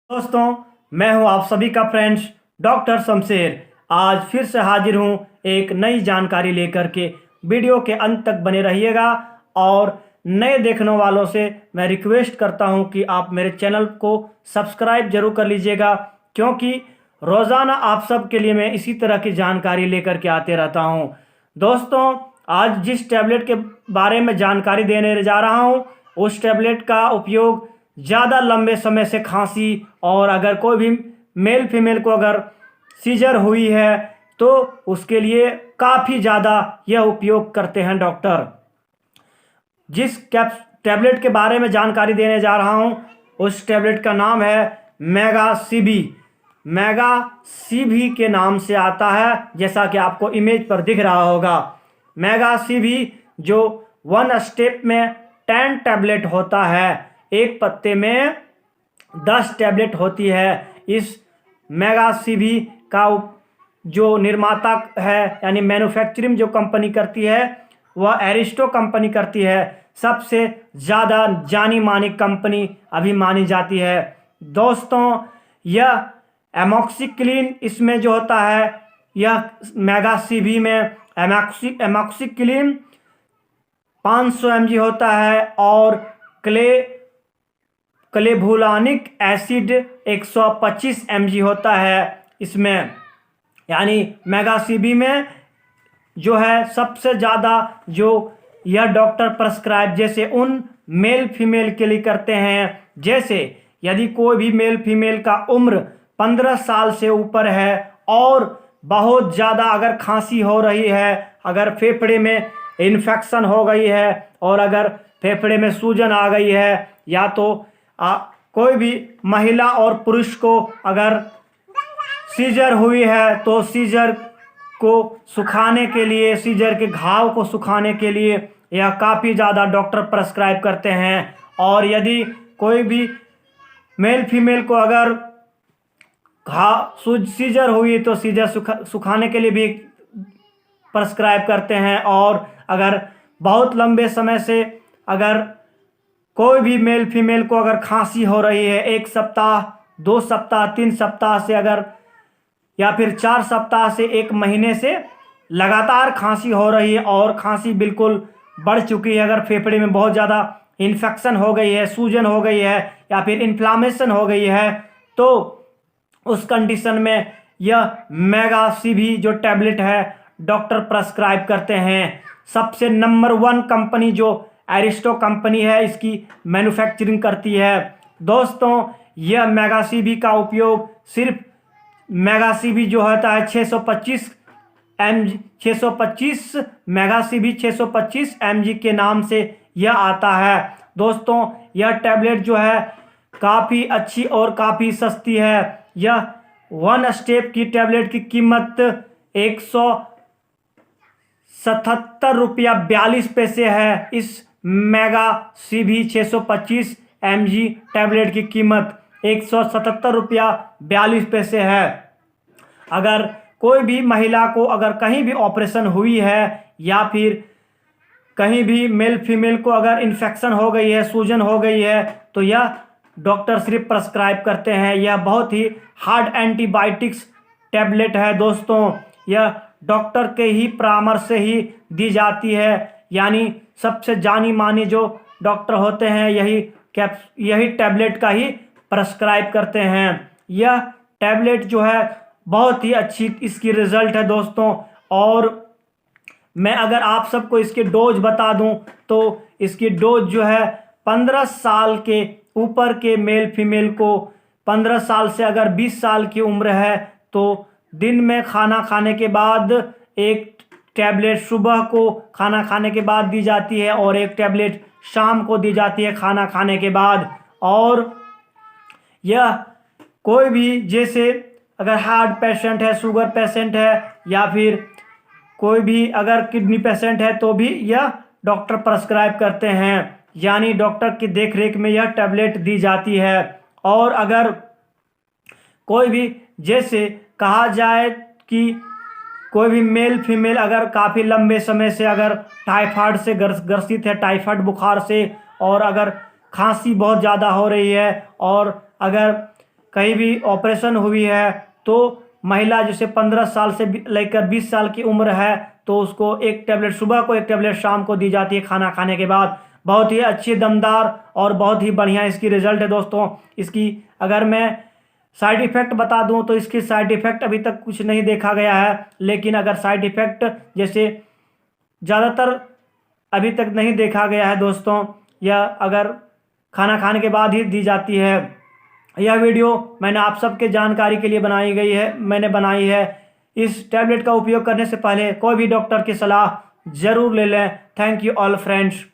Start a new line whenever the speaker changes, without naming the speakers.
दोस्तों, मैं हूं आप सभी का फ्रेंड्स डॉक्टर शमशेर। आज फिर से हाजिर हूं एक नई जानकारी लेकर के। वीडियो के अंत तक बने रहिएगा और नए देखने वालों से मैं रिक्वेस्ट करता हूं कि आप मेरे चैनल को सब्सक्राइब जरूर कर लीजिएगा, क्योंकि रोज़ाना आप सब के लिए मैं इसी तरह की जानकारी लेकर के आते रहता हूं। दोस्तों, आज जिस टैबलेट के बारे में जानकारी देने जा रहा हूं, उस टैबलेट का उपयोग ज़्यादा लंबे समय से खांसी और अगर कोई भी मेल फीमेल को अगर सीजर हुई है तो उसके लिए काफ़ी ज़्यादा यह उपयोग करते हैं डॉक्टर। जिस टैबलेट के बारे में जानकारी देने जा रहा हूं, उस टैबलेट का नाम है मेगा सीबी। मेगा सीबी के नाम से आता है, जैसा कि आपको इमेज पर दिख रहा होगा। मेगा सीबी जो 1 स्टेप में 10 टैबलेट होता है, एक पत्ते में 10 टैबलेट होती है। इस मेगा सीबी का जो निर्माता है यानी मैन्युफैक्चरिंग जो कंपनी करती है वह एरिस्टो कंपनी करती है। सबसे ज़्यादा जानी मानी कंपनी अभी मानी जाती है। दोस्तों, यह एमॉक्सिक्लिन इसमें जो होता है, यह मेगा सीबी में एमॉक्सिक्लिन 500 mg होता है और क्लेवुलानिक एसिड 125 mg होता है इसमें। यानी मेगा सीबी में जो है सबसे ज़्यादा जो यह डॉक्टर प्रेस्क्राइब जैसे उन मेल फीमेल के लिए करते हैं, जैसे यदि कोई भी मेल फीमेल का उम्र 15 साल से ऊपर है और बहुत ज़्यादा अगर खांसी हो रही है, अगर फेफड़े में इन्फेक्शन हो गई है और अगर फेफड़े में सूजन आ गई है, या तो कोई भी महिला और पुरुष को अगर सीजर हुई है तो सीजर को सुखाने के लिए, सीजर के घाव को सुखाने के लिए यह काफ़ी ज़्यादा डॉक्टर प्रेस्क्राइब करते हैं। और यदि कोई भी मेल फीमेल को अगर सीजर हुई तो सीजर सुखाने के लिए भी प्रेस्क्राइब करते हैं। और अगर बहुत लंबे समय से अगर कोई भी मेल फीमेल को अगर खांसी हो रही है, 1 सप्ताह 2 सप्ताह 3 सप्ताह से अगर या फिर 4 सप्ताह से 1 महीने से लगातार खांसी हो रही है और खांसी बिल्कुल बढ़ चुकी है, अगर फेफड़े में बहुत ज़्यादा इन्फेक्शन हो गई है, सूजन हो गई है या फिर इन्फ्लामेशन हो गई है, तो उस कंडीशन में यह मेगा सीबी जो टैबलेट है डॉक्टर प्रेस्क्राइब करते हैं। सबसे नंबर 1 कंपनी जो एरिस्टो कंपनी है, इसकी मैन्युफैक्चरिंग करती है। दोस्तों, यह मेगा सीबी का उपयोग सिर्फ मेगा सीबी जो होता है 625 मेगा सीबी 625 mg के नाम से यह आता है। दोस्तों, यह टैबलेट जो है काफ़ी अच्छी और काफ़ी सस्ती है। यह 1 स्टेप की टैबलेट की कीमत 177 रुपया 42 पैसे है। इस मेगा सीबी 625 mg टैबलेट की कीमत 177 रुपया 42 पैसे है। अगर कोई भी महिला को अगर कहीं भी ऑपरेशन हुई है या फिर कहीं भी मेल फीमेल को अगर इन्फेक्शन हो गई है, सूजन हो गई है, तो यह डॉक्टर सिर्फ प्रेस्क्राइब करते हैं। यह बहुत ही हार्ड एंटीबायोटिक्स टैबलेट है। दोस्तों, यह डॉक्टर के ही परामर्श से ही दी जाती है, यानी सबसे जानी मानी जो डॉक्टर होते हैं यही टैबलेट का ही प्रेस्क्राइब करते हैं। यह टैबलेट जो है बहुत ही अच्छी इसकी रिजल्ट है दोस्तों। और मैं अगर आप सबको इसके डोज बता दूं तो इसकी डोज जो है 15 साल के ऊपर के मेल फीमेल को, 15 साल से अगर 20 साल की उम्र है तो दिन में खाना खाने के बाद 1 टैबलेट सुबह को खाना खाने के बाद दी जाती है और 1 टैबलेट शाम को दी जाती है खाना खाने के बाद। और यह कोई भी जैसे अगर हार्ट पेशेंट है, शुगर पेशेंट है या फिर कोई भी अगर किडनी पेशेंट है तो भी यह डॉक्टर प्रेस्क्राइब करते हैं, यानी डॉक्टर की देखरेख में यह टैबलेट दी जाती है। और अगर कोई भी जैसे कहा जाए कि कोई भी मेल फीमेल अगर काफ़ी लंबे समय से अगर टाइफाइड से ग्रसित है, टाइफाइड बुखार से, और अगर खांसी बहुत ज़्यादा हो रही है और अगर कहीं भी ऑपरेशन हुई है तो महिला जैसे 15 साल से लेकर 20 साल की उम्र है तो उसको एक टैबलेट सुबह को, एक टैबलेट शाम को दी जाती है खाना खाने के बाद। बहुत ही अच्छी, दमदार और बहुत ही बढ़िया इसकी रिजल्ट है दोस्तों। इसकी अगर मैं साइड इफ़ेक्ट बता दूं तो इसकी साइड इफ़ेक्ट अभी तक कुछ नहीं देखा गया है, लेकिन अगर साइड इफ़ेक्ट जैसे ज़्यादातर अभी तक नहीं देखा गया है दोस्तों। यह अगर खाना खाने के बाद ही दी जाती है। यह वीडियो मैंने आप सबके जानकारी के लिए मैंने बनाई है। इस टैबलेट का उपयोग करने से पहले कोई भी डॉक्टर की सलाह ज़रूर ले लें। Thank you all friends.